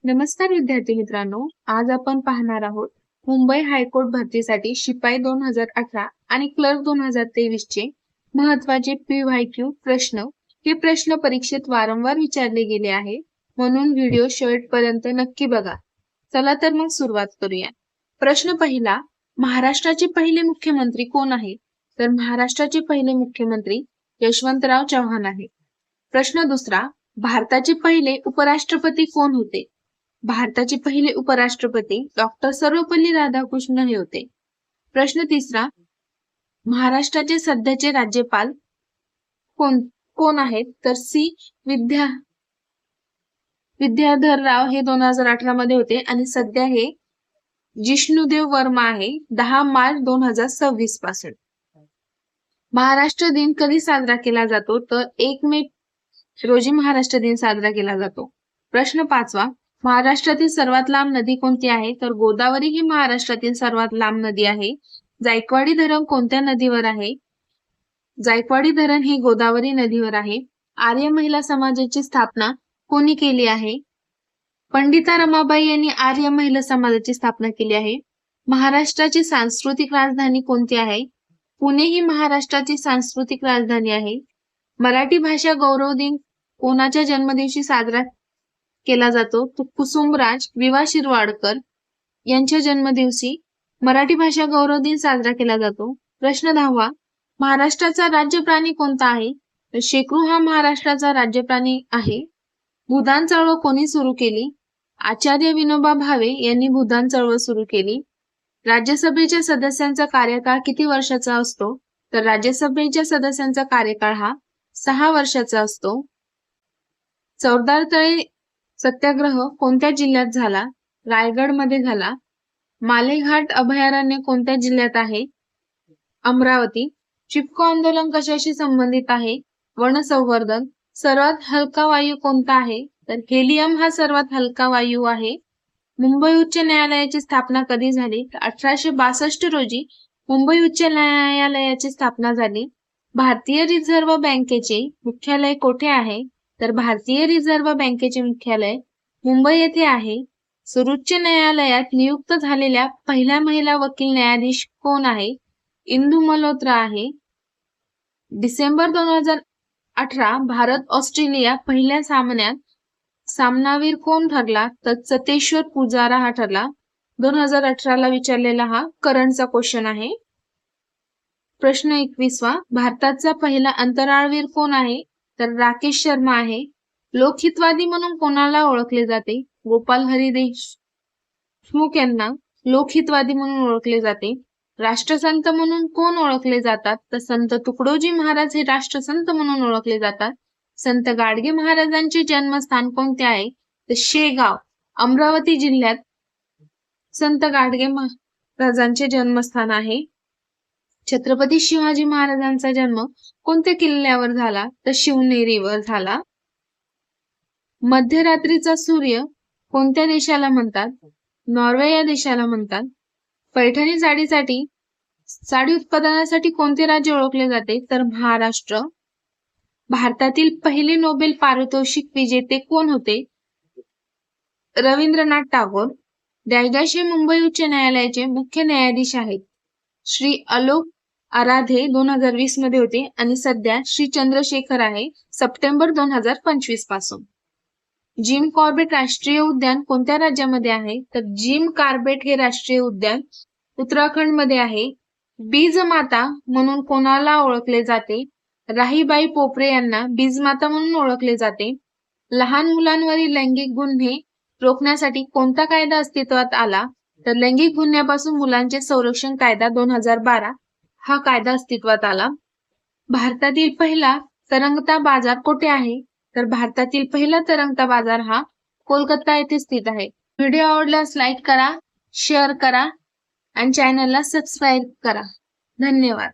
नमस्कार विद्यार्थी मित्रांनो, आज आपण पाहणार आहोत मुंबई हायकोर्ट भरतीसाठी शिपाई 2018 आणि क्लर्क 2023 चे महत्त्वाचे PYQ प्रश्न. हे प्रश्न परीक्षेत वारंवार विचारले गेले आहे, म्हणून व्हिडिओ शेवटपर्यंत नक्की बघा. चला तर मग सुरुवात करूया. प्रश्न पहिला, महाराष्ट्राचे पहिले मुख्यमंत्री कोण आहे? तर महाराष्ट्राचे पहिले मुख्यमंत्री यशवंतराव चव्हाण आहे. प्रश्न दुसरा, भारताचे पहिले उपराष्ट्रपती कोण होते? भारताचे पहिले उपराष्ट्रपती डॉक्टर सर्वपल्ली राधाकृष्ण हे होते. प्रश्न तिसरा, महाराष्ट्राचे सध्याचे राज्यपाल कोण आहेत? तर विद्याधर राव हे 2018 मध्ये होते आणि सध्या हे जिष्णुदेव वर्मा आहे 10 मार्च 2026 पासून. महाराष्ट्र दिन कधी साजरा केला जातो? तर 1 मे रोजी महाराष्ट्र दिन साजरा केला जातो. प्रश्न पाचवा, महाराष्ट्रातील सर्वात लांब नदी कोणती आहे? तर गोदावरी ही महाराष्ट्रातील सर्वात लांब नदी आहे. जायकवाडी धरण कोणत्या नदीवर आहे? जायकवाडी धरण हे गोदावरी नदीवर आहे. आर्य महिला समाजाची स्थापना कोणी केली आहे? पंडिता रमाबाई यांनी आर्य महिला समाजाची स्थापना केली आहे. महाराष्ट्राची सांस्कृतिक राजधानी कोणती आहे? पुणे ही महाराष्ट्राची सांस्कृतिक राजधानी आहे. मराठी भाषा गौरव दिन कोणाच्या जन्मदिवशी साजरा केला जातो? तो कुसुमराज वि.वा. शिरवाडकर यांच्या जन्मदिवशी मराठी भाषा गौरव दिन साजरा केला जातो. प्रश्न 10वा, महाराष्ट्राचा राज्य प्राणी कोणता आहे? तर शेकरू हा महाराष्ट्राचा राज्य प्राणी आहे. भूदान चळवळ कोणी सुरू केली? आचार्य विनोबा भावे यांनी भूदान चळवळ सुरू केली. राज्यसभेच्या सदस्यांचा कार्यकाळ किती वर्षाचा असतो? तर राज्यसभेच्या सदस्यांचा कार्यकाळ हा 6 वर्षाचा असतो. चौदार तळे सत्याग्रह कोणत्या जिल्ह्यात झाला? रायगड मध्ये झाला. मालेघाट अभयारण्य कोणत्या जिल्ह्यात आहे? अमरावती. चिपको आंदोलन कशाशी संबंधित आहे? वन संवर्धन. सर्वात हलका वायू कोणता आहे? तर हेलियम हा सर्वात हलका वायू आहे. मुंबई उच्च न्यायालयाची स्थापना कधी झाली? 1862 रोजी मुंबई उच्च न्यायालयाची स्थापना झाली. भारतीय रिझर्व्ह बँकेचे मुख्यालय कोठे आहे? तर भारतीय रिझर्व्ह बँकेचे मुख्यालय मुंबई येथे आहे. सर्वोच्च न्यायालयात नियुक्त झालेल्या पहिल्या महिला वकील न्यायाधीश कोण आहे? इंदू मल्होत्रा आहे. डिसेंबर 2018 भारत ऑस्ट्रेलिया पहिल्या सामन्यात सामनावीर कोण ठरला? तर चतेश्वर पुजारा हा ठरला. 2018 ला विचारलेला हा करंटचा क्वेश्चन आहे. प्रश्न 21वा, भारताचा पहिला अंतराळवीर कोण आहे? तर राकेश शर्मा आहे. लोकहितवादी म्हणून कोणाला ओळखले जाते? गोपाल हरी देशमुख यांना लोकहितवादी म्हणून ओळखले जाते. राष्ट्रसंत म्हणून कोण ओळखले जातात? तर संत तुकडोजी महाराज हे राष्ट्रसंत म्हणून ओळखले जातात. संत गाडगे महाराजांचे जन्मस्थान कोणते आहे? तर शेगाव, अमरावती जिल्ह्यात संत गाडगे महाराजांचे जन्मस्थान आहे. छत्रपती शिवाजी महाराजांचा जन्म कोणत्या किल्ल्यावर झाला? तर शिवनेरीवर झाला. मध्यरात्रीचा सूर्य कोणत्या देशाला म्हणतात? नॉर्वे या देशाला म्हणतात. पैठणी साडी उत्पादनासाठी कोणते राज्य ओळखले जाते? तर महाराष्ट्र. भारतातील पहिले नोबेल पारितोषिक विजेते कोण होते? रवींद्रनाथ टागोर. दैदाश हे मुंबई उच्च न्यायालयाचे मुख्य न्यायाधीश आहेत. श्री अलोक आराधे 2020 मध्ये होते आणि सध्या श्री चंद्रशेखर आहे सप्टेंबर 2025 पासून. जिम कॉर्बेट राष्ट्रीय उद्यान कोणत्या राज्यामध्ये आहे? तर जिम कॉर्बेट हे राष्ट्रीय उद्यान उत्तराखंड मध्ये आहे. बीजमाता म्हणून कोणाला ओळखले जाते? राहीबाई पोपरे यांना बीजमाता म्हणून ओळखले जाते. लहान मुलांवरील लैंगिक गुन्हे रोखण्यासाठी कोणता कायदा अस्तित्वात आला? तर लैंगिक गुन्ह्यापासून मुलांचे संरक्षण कायदा 2012 हा कायदा अस्तित्वात आला. भारतातील पहिला तरंगता बाजार कोठे आहे? तर भारतातील पहिला तरंगता बाजार हा कोलकाता येथे स्थित आहे. व्हिडिओ आवडल्यास लाईक करा, शेअर करा आणि चॅनलला सबस्क्राईब करा. धन्यवाद.